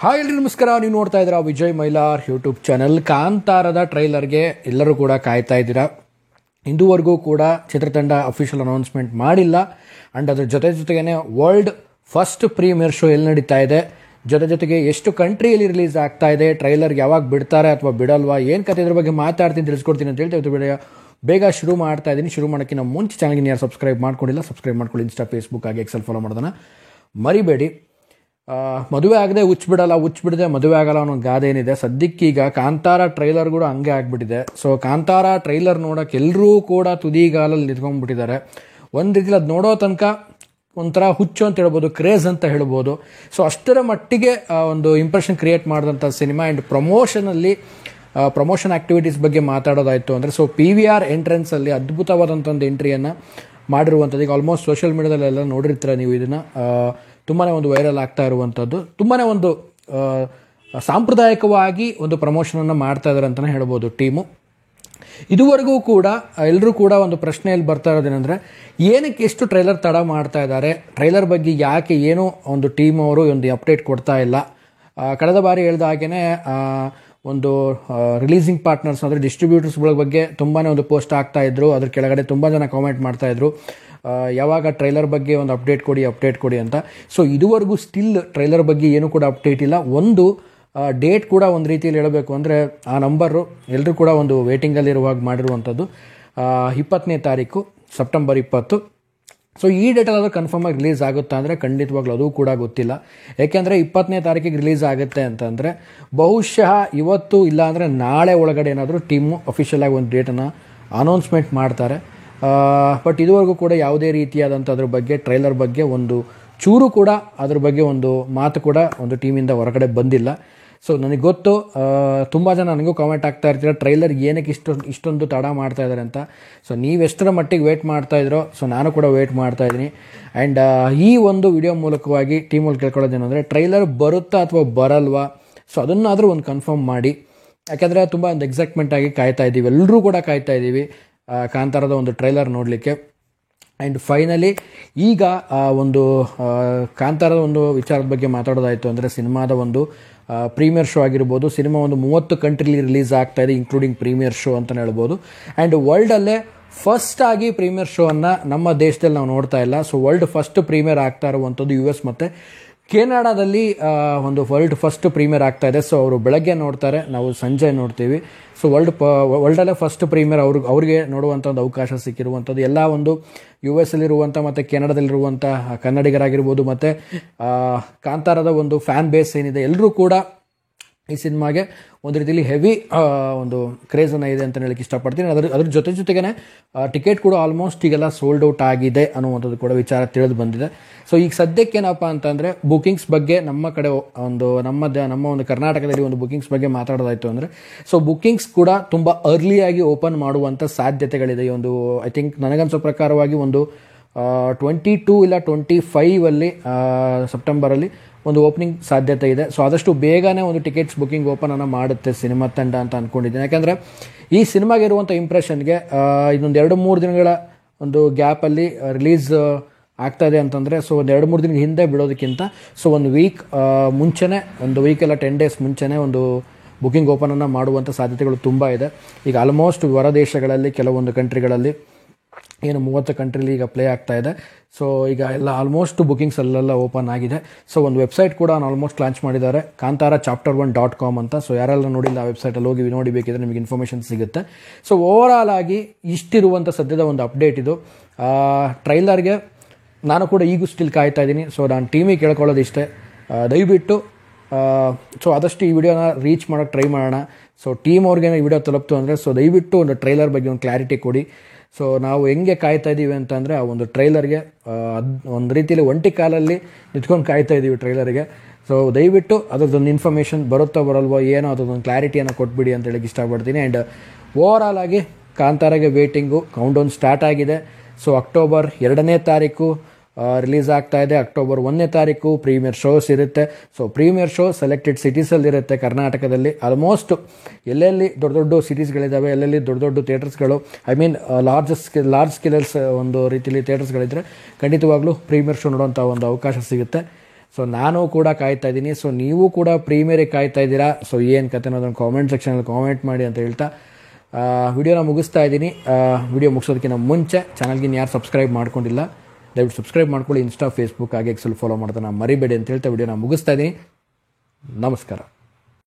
Hi ಎಲ್ರಿ ನಮಸ್ಕಾರ. ನೀವು ನೋಡ್ತಾ ಇದ್ದೀರಾ ವಿಜಯ್ ಮೈಲಾರ್ ಯೂಟ್ಯೂಬ್ ಚಾನಲ್. ಕಾಂತಾರದ ಟ್ರೈಲರ್ಗೆ ಎಲ್ಲರೂ ಕೂಡ ಕಾಯ್ತಾ ಇದ್ದೀರಾ. ಇಂದುವರೆಗೂ ಕೂಡ ಚಿತ್ರತಂಡ ಅಫಿಷಿಯಲ್ ಅನೌನ್ಸ್ಮೆಂಟ್ ಮಾಡಿಲ್ಲ. ಆ್ಯಂಡ್ ಅದ್ರ ಜೊತೆಗೇನೆ ವರ್ಲ್ಡ್ ಫಸ್ಟ್ ಪ್ರೀಮಿಯರ್ ಶೋ ಎಲ್ಲಿ ನಡೀತಾ ಇದೆ, ಜೊತೆಗೆ ಎಷ್ಟು ಕಂಟ್ರಿಯಲ್ಲಿ ರಿಲೀಸ್ ಆಗ್ತಾ ಇದೆ, ಟ್ರೈಲರ್ ಯಾವಾಗ ಬಿಡ್ತಾರೆ ಅಥವಾ ಬಿಡಲ್ವಾ, ಏನು ಕತೆ ಇದ್ರ ಬಗ್ಗೆ ಮಾತಾಡ್ತೀನಿ, ತಿಳಿಸ್ಕೊಡ್ತೀನಿ ಅಂತ ಹೇಳ್ತಾ ವಿಡಿಯೋ ಬೇಗ ಶುರು ಮಾಡ್ತಾ ಇದ್ದೀನಿ. ಶುರು ಮಾಡೋಕ್ಕಿಂತ ಮುಂಚೆ ಚಾನಲ್ಗೆ ಯಾರು ಸಬ್ಸ್ಕ್ರೈಬ್ ಮಾಡ್ಕೊಂಡಿಲ್ಲ, ಸಬ್ಸ್ಕ್ರೈಬ್ ಮಾಡ್ಕೊಳ್ಳಿ. ಇನ್ಸ್ಟಾ, ಫೇಸ್ಬುಕ್ ಆಗಿ ಎಕ್ಸೆಲ್ ಫಾಲೋ ಮಾಡೋದನ್ನ ಮರಿಬೇಡಿ. ಮದುವೆ ಆಗದೆ ಹುಚ್ಚಿಬಿಡದೆ ಮದುವೆ ಆಗಲ್ಲ ಅನ್ನೋ ಗಾದೆ ಏನಿದೆ, ಸದ್ಯಕ್ಕೀಗ ಕಾಂತಾರ ಟ್ರೈಲರ್ ಕೂಡ ಹಂಗೆ ಆಗಿಬಿಟ್ಟಿದೆ. ಸೊ ಕಾಂತಾರ ಟ್ರೈಲರ್ ನೋಡೋಕೆ ಎಲ್ಲರೂ ಕೂಡ ತುದಿಗಾಲಲ್ಲಿ ನಿಂತ್ಕೊಂಡ್ಬಿಟ್ಟಿದ್ದಾರೆ. ಒಂದು ರೀತಿಲಿ ಅದು ನೋಡೋ ತನಕ ಒಂಥರ ಹುಚ್ಚು ಅಂತ ಹೇಳ್ಬೋದು, ಕ್ರೇಜ್ ಅಂತ ಹೇಳ್ಬೋದು. ಸೊ ಅಷ್ಟರ ಮಟ್ಟಿಗೆ ಒಂದು ಇಂಪ್ರೆಷನ್ ಕ್ರಿಯೇಟ್ ಮಾಡಿದಂಥ ಸಿನಿಮಾ. ಆ್ಯಂಡ್ ಪ್ರಮೋಷನ್ ಆ್ಯಕ್ಟಿವಿಟೀಸ್ ಬಗ್ಗೆ ಮಾತಾಡೋದಾಯಿತು ಅಂದರೆ, ಸೊ PVR ಎಂಟ್ರೆನ್ಸಲ್ಲಿ ಅದ್ಭುತವಾದಂಥ ಒಂದು ಎಂಟ್ರಿಯನ್ನು ಮಾಡಿರುವಂಥದ್ದು. ಈಗ ಆಲ್ಮೋಸ್ಟ್ ಸೋಷಿಯಲ್ ಮೀಡಿಯಾದಲ್ಲೆಲ್ಲ ನೋಡಿರ್ತೀರ ನೀವು. ಇದನ್ನು ತುಂಬಾ ಒಂದು ವೈರಲ್ ಆಗ್ತಾ ಇರುವಂಥದ್ದು, ತುಂಬಾ ಒಂದು ಸಾಂಪ್ರದಾಯಿಕವಾಗಿ ಒಂದು ಪ್ರಮೋಷನನ್ನು ಮಾಡ್ತಾ ಇದ್ದಾರೆ ಅಂತಲೇ ಹೇಳ್ಬೋದು ಟೀಮು. ಇದುವರೆಗೂ ಕೂಡ ಎಲ್ಲರೂ ಕೂಡ ಒಂದು ಪ್ರಶ್ನೆಯಲ್ಲಿ ಬರ್ತಾ ಇರೋದೇನೆಂದರೆ, ಏನಕ್ಕೆ ಎಷ್ಟು ಟ್ರೈಲರ್ ತಡ ಮಾಡ್ತಾ ಇದ್ದಾರೆ, ಟ್ರೈಲರ್ ಬಗ್ಗೆ ಯಾಕೆ ಏನೋ ಒಂದು ಟೀಮ್ ಅವರು ಒಂದು ಅಪ್ಡೇಟ್ ಕೊಡ್ತಾ ಇಲ್ಲ. ಕಳೆದ ಬಾರಿ ಹೇಳಿದ ಹಾಗೆಯೇ ಒಂದು ರಿಲೀಸಿಂಗ್ ಪಾರ್ಟ್ನರ್ಸ್ ಅಂದರೆ ಡಿಸ್ಟ್ರಿಬ್ಯೂಟರ್ಸ್ಗಳ ಬಗ್ಗೆ ತುಂಬಾ ಒಂದು ಪೋಸ್ಟ್ ಆಗ್ತಾ ಇದ್ರು. ಅದ್ರ ಕೆಳಗಡೆ ತುಂಬ ಜನ ಕಾಮೆಂಟ್ ಮಾಡ್ತಾ ಇದ್ರು, ಯಾವಾಗ ಟ್ರೈಲರ್ ಬಗ್ಗೆ ಒಂದು ಅಪ್ಡೇಟ್ ಕೊಡಿ ಅಂತ. ಸೊ ಇದುವರೆಗೂ ಸ್ಟಿಲ್ ಟ್ರೈಲರ್ ಬಗ್ಗೆ ಏನೂ ಕೂಡ ಅಪ್ಡೇಟ್ ಇಲ್ಲ. ಒಂದು ಡೇಟ್ ಕೂಡ ಒಂದು ರೀತಿಯಲ್ಲಿ ಹೇಳಬೇಕು ಅಂದರೆ, ಆ ನಂಬರು ಎಲ್ಲರೂ ಕೂಡ ಒಂದು ವೇಟಿಂಗಲ್ಲಿರುವಾಗ ಮಾಡಿರುವಂಥದ್ದು 20ನೇ ತಾರೀಕು ಸೆಪ್ಟೆಂಬರ್ 20. ಸೊ ಈ ಡೇಟಲ್ಲಾದರೂ ಕನ್ಫರ್ಮ್ ಆಗಿ ರಿಲೀಸ್ ಆಗುತ್ತಾ ಅಂದರೆ ಖಂಡಿತವಾಗ್ಲೂ ಅದು ಕೂಡ ಗೊತ್ತಿಲ್ಲ. ಯಾಕೆಂದರೆ 20ನೇ ತಾರೀಕಿಗೆ ರಿಲೀಸ್ ಆಗುತ್ತೆ ಅಂತಂದರೆ ಬಹುಶಃ ಇವತ್ತು ಇಲ್ಲ ಅಂದರೆ ನಾಳೆ ಒಳಗಡೆ ಏನಾದರೂ ಟೀಮು ಅಫಿಷಿಯಲಾಗಿ ಒಂದು ಡೇಟನ್ನು ಅನೌನ್ಸ್ಮೆಂಟ್ ಮಾಡ್ತಾರೆ. ಬಟ್ ಇದುವರೆಗೂ ಕೂಡ ಯಾವುದೇ ರೀತಿಯಾದಂಥ ಅದ್ರ ಬಗ್ಗೆ ಟ್ರೈಲರ್ ಬಗ್ಗೆ ಒಂದು ಚೂರು ಕೂಡ ಅದ್ರ ಬಗ್ಗೆ ಒಂದು ಮಾತು ಕೂಡ ಒಂದು ಟೀಮಿಂದ ಹೊರಗಡೆ ಬಂದಿಲ್ಲ. ಸೊ ನನಗೆ ಗೊತ್ತು, ತುಂಬ ಜನ ನನಗೂ ಕಾಮೆಂಟ್ ಆಗ್ತಾ ಇರ್ತೀರ, ಟ್ರೈಲರ್ ಏನಕ್ಕೆ ಇಷ್ಟೊಂದು ತಡ ಮಾಡ್ತಾ ಇದ್ದಾರೆ ಅಂತ. ಸೊ ನೀವೆಷ್ಟರ ಮಟ್ಟಿಗೆ ವೇಟ್ ಮಾಡ್ತಾ ಇದ್ರೋ, ಸೊ ನಾನು ಕೂಡ ವೇಟ್ ಮಾಡ್ತಾ ಇದ್ದೀನಿ. ಆ್ಯಂಡ್ ಈ ಒಂದು ವಿಡಿಯೋ ಮೂಲಕವಾಗಿ ಟೀಮಲ್ಲಿ ಕೇಳ್ಕೊಳ್ಳೋದೇನೆಂದರೆ, ಟ್ರೈಲರ್ ಬರುತ್ತಾ ಅಥವಾ ಬರಲ್ವಾ, ಸೊ ಅದನ್ನಾದರೂ ಒಂದು ಕನ್ಫರ್ಮ್ ಮಾಡಿ. ಯಾಕೆಂದರೆ ತುಂಬ ಒಂದು ಎಕ್ಸೈಟ್ಮೆಂಟ್ ಆಗಿ ಕಾಯ್ತಾ ಇದ್ದೀವಿ, ಎಲ್ಲರೂ ಕೂಡ ಕಾಯ್ತಾ ಇದ್ದೀವಿ ಕಾಂತಾರದ ಒಂದು ಟ್ರೈಲರ್ ನೋಡಲಿಕ್ಕೆ. ಆ್ಯಂಡ್ ಫೈನಲಿ ಈಗ ಒಂದು ಕಾಂತಾರದ ಒಂದು ವಿಚಾರದ ಬಗ್ಗೆ ಮಾತಾಡೋದಾಯಿತು ಅಂದರೆ, ಸಿನಿಮಾದ ಒಂದು ಪ್ರೀಮಿಯರ್ ಶೋ ಆಗಿರ್ಬೋದು. ಸಿನಿಮಾ ಒಂದು 30 ಕಂಟ್ರಿಲಿ ರಿಲೀಸ್ ಆಗ್ತಾ ಇದೆ, ಇನ್ಕ್ಲೂಡಿಂಗ್ ಪ್ರೀಮಿಯರ್ ಶೋ ಅಂತಲೇ ಹೇಳ್ಬೋದು. ಆ್ಯಂಡ್ ವರ್ಲ್ಡಲ್ಲೇ ಫಸ್ಟ್ ಆಗಿ ಪ್ರೀಮಿಯರ್ ಶೋವನ್ನು ನಮ್ಮ ದೇಶದಲ್ಲಿ ನಾವು ನೋಡ್ತಾ ಇಲ್ಲ. ಸೊ ವರ್ಲ್ಡ್ ಫಸ್ಟ್ ಪ್ರೀಮಿಯರ್ ಆಗ್ತಾ ಇರುವಂಥದ್ದು US ಮತ್ತು ಕೆನಡಾದಲ್ಲಿ ಒಂದು ವರ್ಲ್ಡ್ ಫಸ್ಟ್ ಪ್ರೀಮಿಯರ್ ಆಗ್ತಾ ಇದೆ. ಸೊ ಅವರು ಬೆಳಗ್ಗೆ ನೋಡ್ತಾರೆ, ನಾವು ಸಂಜೆ ನೋಡ್ತೀವಿ. ಸೊ ವರ್ಲ್ಡಲ್ಲೇ ಫಸ್ಟ್ ಪ್ರೀಮಿಯರ್ ಅವ್ರಿಗೆ ನೋಡುವಂಥ ಒಂದು ಅವಕಾಶ ಸಿಕ್ಕಿರುವಂಥದ್ದು. ಎಲ್ಲ ಒಂದು US ಅಲ್ಲಿರುವಂಥ ಮತ್ತು ಕೆನಡಾದಲ್ಲಿರುವಂಥ ಕನ್ನಡಿಗರಾಗಿರ್ಬೋದು ಮತ್ತು ಕಾಂತಾರದ ಒಂದು ಫ್ಯಾನ್ ಬೇಸ್ ಏನಿದೆ, ಎಲ್ಲರೂ ಕೂಡ ಈ ಸಿನಿಮಾಗೆ ಒಂದು ರೀತಿಯಲ್ಲಿ ಹೆವಿ ಒಂದು ಕ್ರೇಜನ್ನು ಇದೆ ಅಂತ ಹೇಳಕ್ಕೆ ಇಷ್ಟಪಡ್ತೀನಿ. ಅದ್ರ ಜೊತೆಗೇ ಟಿಕೆಟ್ ಕೂಡ ಆಲ್ಮೋಸ್ಟ್ ಈಗೆಲ್ಲ ಸೋಲ್ಡ್ ಔಟ್ ಆಗಿದೆ ಅನ್ನುವಂಥದ್ದು ಕೂಡ ವಿಚಾರ ತಿಳಿದು ಬಂದಿದೆ. ಸೊ ಈಗ ಸದ್ಯಕ್ಕೇನಪ್ಪ ಅಂತಂದರೆ, ಬುಕಿಂಗ್ಸ್ ಬಗ್ಗೆ ನಮ್ಮ ಕಡೆ ಒಂದು ನಮ್ಮ ಒಂದು ಕರ್ನಾಟಕದಲ್ಲಿ ಒಂದು ಬುಕಿಂಗ್ಸ್ ಬಗ್ಗೆ ಮಾತಾಡೋದಾಯಿತು ಅಂದರೆ, ಸೊ ಬುಕಿಂಗ್ಸ್ ಕೂಡ ತುಂಬ ಅರ್ಲಿಯಾಗಿ ಓಪನ್ ಮಾಡುವಂಥ ಸಾಧ್ಯತೆಗಳಿದೆ. ಒಂದು ಐ ಥಿಂಕ್ ನನಗನ್ಸೋ ಪ್ರಕಾರವಾಗಿ ಒಂದು 22 ಇಲ್ಲ 25 ಸೆಪ್ಟೆಂಬರಲ್ಲಿ ಒಂದು ಓಪನಿಂಗ್ ಸಾಧ್ಯತೆ ಇದೆ. ಸೊ ಆದಷ್ಟು ಬೇಗನೆ ಒಂದು ಟಿಕೆಟ್ಸ್ ಬುಕಿಂಗ್ ಓಪನನ್ನು ಮಾಡುತ್ತೆ ಸಿನಿಮಾ ತಂಡ ಅಂತ ಅಂದ್ಕೊಂಡಿದ್ದೀನಿ. ಯಾಕೆಂದರೆ ಈ ಸಿನಿಮಾಗೆ ಇರುವಂಥ ಇಂಪ್ರೆಷನ್ಗೆ ಇನ್ನೊಂದು 2-3 ದಿನಗಳ ಒಂದು ಗ್ಯಾಪಲ್ಲಿ ರಿಲೀಸ್ ಆಗ್ತಾ ಇದೆ ಅಂತಂದರೆ, ಸೊ ಒಂದು 2-3 ದಿನದ ಹಿಂದೆ ಬಿಡೋದಕ್ಕಿಂತ ಸೊ ಒಂದು ವೀಕ್ ಮುಂಚೆನೇ, ಒಂದು ವೀಕೆಲ್ಲ 10 ಡೇಸ್ ಮುಂಚೆನೇ ಒಂದು ಬುಕಿಂಗ್ ಓಪನನ್ನು ಮಾಡುವಂಥ ಸಾಧ್ಯತೆಗಳು ತುಂಬ ಇದೆ. ಈಗ ಆಲ್ಮೋಸ್ಟ್ ಹೊರ ದೇಶಗಳಲ್ಲಿ ಕೆಲವೊಂದು ಕಂಟ್ರಿಗಳಲ್ಲಿ ಏನು 30 ಕಂಟ್ರಿಲಿ ಈಗ ಪ್ಲೇ ಆಗ್ತಾ ಇದೆ. ಸೊ ಈಗ ಎಲ್ಲ ಆಲ್ಮೋಸ್ಟ್ ಬುಕಿಂಗ್ಸ್ ಅಲ್ಲೆಲ್ಲ ಓಪನ್ ಆಗಿದೆ. ಸೊ ಒಂದು ವೆಬ್ಸೈಟ್ ಕೂಡ ಆಲ್ಮೋಸ್ಟ್ ಲಾಂಚ್ ಮಾಡಿದ್ದಾರೆ, kantara.chapter1.com ಅಂತ. ಸೊ ಯಾರೆಲ್ಲ ನೋಡಿಲ್ಲ ಆ ವೆಬ್ಸೈಟಲ್ಲಿ ಹೋಗಿ ನೋಡಿ, ಬೇಕಿದ್ರೆ ನಿಮಗೆ ಇನ್ಫಾರ್ಮೇಷನ್ ಸಿಗುತ್ತೆ. ಸೊ ಓವರಾಲ್ ಆಗಿ ಇಷ್ಟಿರುವಂಥ ಸದ್ಯದ ಒಂದು ಅಪ್ಡೇಟ್ ಇದು. ಟ್ರೈಲರ್ಗೆ ನಾನು ಕೂಡ ಈಗೂ ಸ್ಟಿಲ್ ಕಾಯ್ತಾ ಇದ್ದೀನಿ. ಸೊ ನಾನು ಟೀಮಿಗೆ ಕೇಳ್ಕೊಳ್ಳೋದು ಇಷ್ಟೇ, ದಯವಿಟ್ಟು ಸೊ ಆದಷ್ಟು ಈ ವಿಡಿಯೋನ ರೀಚ್ ಮಾಡೋಕ್ಕೆ ಟ್ರೈ ಮಾಡೋಣ. ಸೊ ಟೀಮ್ ಅವ್ರಿಗೆ ಈ ವಿಡಿಯೋ ತಲುಪ್ತು ಅಂದರೆ, ಸೊ ದಯವಿಟ್ಟು ಒಂದು ಟ್ರೈಲರ್ ಬಗ್ಗೆ ಒಂದು ಕ್ಲಾರಿಟಿ ಕೊಡಿ. ಸೊ ನಾವು ಹೆಂಗೆ ಕಾಯ್ತಾ ಇದ್ದೀವಿ ಅಂತಂದರೆ, ಆ ಒಂದು ಟ್ರೈಲರ್ಗೆ ಒಂದು ರೀತಿಯಲ್ಲಿ ಒಂಟಿ ಕಾಲಲ್ಲಿ ನಿಂತ್ಕೊಂಡು ಕಾಯ್ತಾ ಇದ್ದೀವಿ ಟ್ರೈಲರ್ಗೆ. ಸೊ ದಯವಿಟ್ಟು ಅದರದ್ದೊಂದು ಇನ್ಫಾರ್ಮೇಷನ್ ಬರುತ್ತೋ ಬರಲ್ವೋ ಏನೋ ಅದರದ್ದೊಂದು ಕ್ಲಾರಿಟಿಯನ್ನು ಕೊಟ್ಬಿಡಿ ಅಂತ ಹೇಳಕ್ಕೆ ಇಷ್ಟಪಡ್ತೀನಿ. ಆ್ಯಂಡ್ ಓವರಾಲ್ ಆಗಿ ಕಾಂತಾರಗೆ ವೇಟಿಂಗು ಕೌಂಟ್ಡೌನ್ ಸ್ಟಾರ್ಟ್ ಆಗಿದೆ. ಸೊ ಅಕ್ಟೋಬರ್ 2ನೇ ತಾರೀಕು ರಿಲೀಸ್ ಆಗ್ತಾ ಇದೆ. ಅಕ್ಟೋಬರ್ 1ನೇ ತಾರೀಕು ಪ್ರೀಮಿಯರ್ ಶೋಸ್ ಇರುತ್ತೆ. ಸೊ ಪ್ರೀಮಿಯರ್ ಶೋ ಸೆಲೆಕ್ಟೆಡ್ ಸಿಟೀಸಲ್ಲಿರುತ್ತೆ ಕರ್ನಾಟಕದಲ್ಲಿ. ಆಲ್ಮೋಸ್ಟ್ ಎಲ್ಲೆಲ್ಲಿ ದೊಡ್ಡ ಸಿಟೀಸ್ಗಳಿದ್ದಾವೆ, ಎಲ್ಲೆಲ್ಲಿ ದೊಡ್ಡ ಥಿಯೇಟರ್ಸ್ಗಳು, ಐ ಮೀನ್ ಲಾರ್ಜ್ ಸ್ಕೇಲರ್ಸ್ ಒಂದು ರೀತಿಯಲ್ಲಿ ಥಿಯೇಟರ್ಸ್ಗಳಿದ್ದರೆ ಖಂಡಿತವಾಗ್ಲೂ ಪ್ರೀಮಿಯರ್ ಶೋ ನೋಡೋಂಥ ಒಂದು ಅವಕಾಶ ಸಿಗುತ್ತೆ. ಸೊ ನಾನು ಕೂಡ ಕಾಯ್ತಾ ಇದ್ದೀನಿ. ಸೊ ನೀವು ಕೂಡ ಪ್ರೀಮಿಯರಿಗೆ ಕಾಯ್ತಾ ಇದ್ದೀರಾ. ಸೊ ಏನು ಕತೆ ಅನ್ನೋದನ್ನು ಕಾಮೆಂಟ್ ಸೆಕ್ಷನಲ್ಲಿ ಕಾಮೆಂಟ್ ಮಾಡಿ ಅಂತ ಹೇಳ್ತಾ ವಿಡಿಯೋನ ಮುಗಿಸ್ತಾ ಇದ್ದೀನಿ. ವಿಡಿಯೋ ಮುಗಿಸೋದಕ್ಕಿಂತ ಮುಂಚೆ ಚಾನಲ್ಗೆ ಯಾರು ಸಬ್ಸ್ಕ್ರೈಬ್ ಮಾಡ್ಕೊಂಡಿಲ್ಲ ದಯವಿಟ್ಟು ಸಬ್ಸ್ಕ್ರೈಬ್ ಮಾಡ್ಕೊಳ್ಳಿ. ಇನ್ಸ್ಟಾ, ಫೇಸ್ಬುಕ್ ಹಾಗೆ ಎಕ್ಸಲ್ ಫಾಲೋ ಮಾಡೋದನ್ನ ಮರಿಬೇಡಿ ಅಂತ ಹೇಳ್ತಾ ವಿಡಿಯೋನ ಮುಗಿಸ್ತಾ ಇದ್ದೀನಿ. ನಮಸ್ಕಾರ.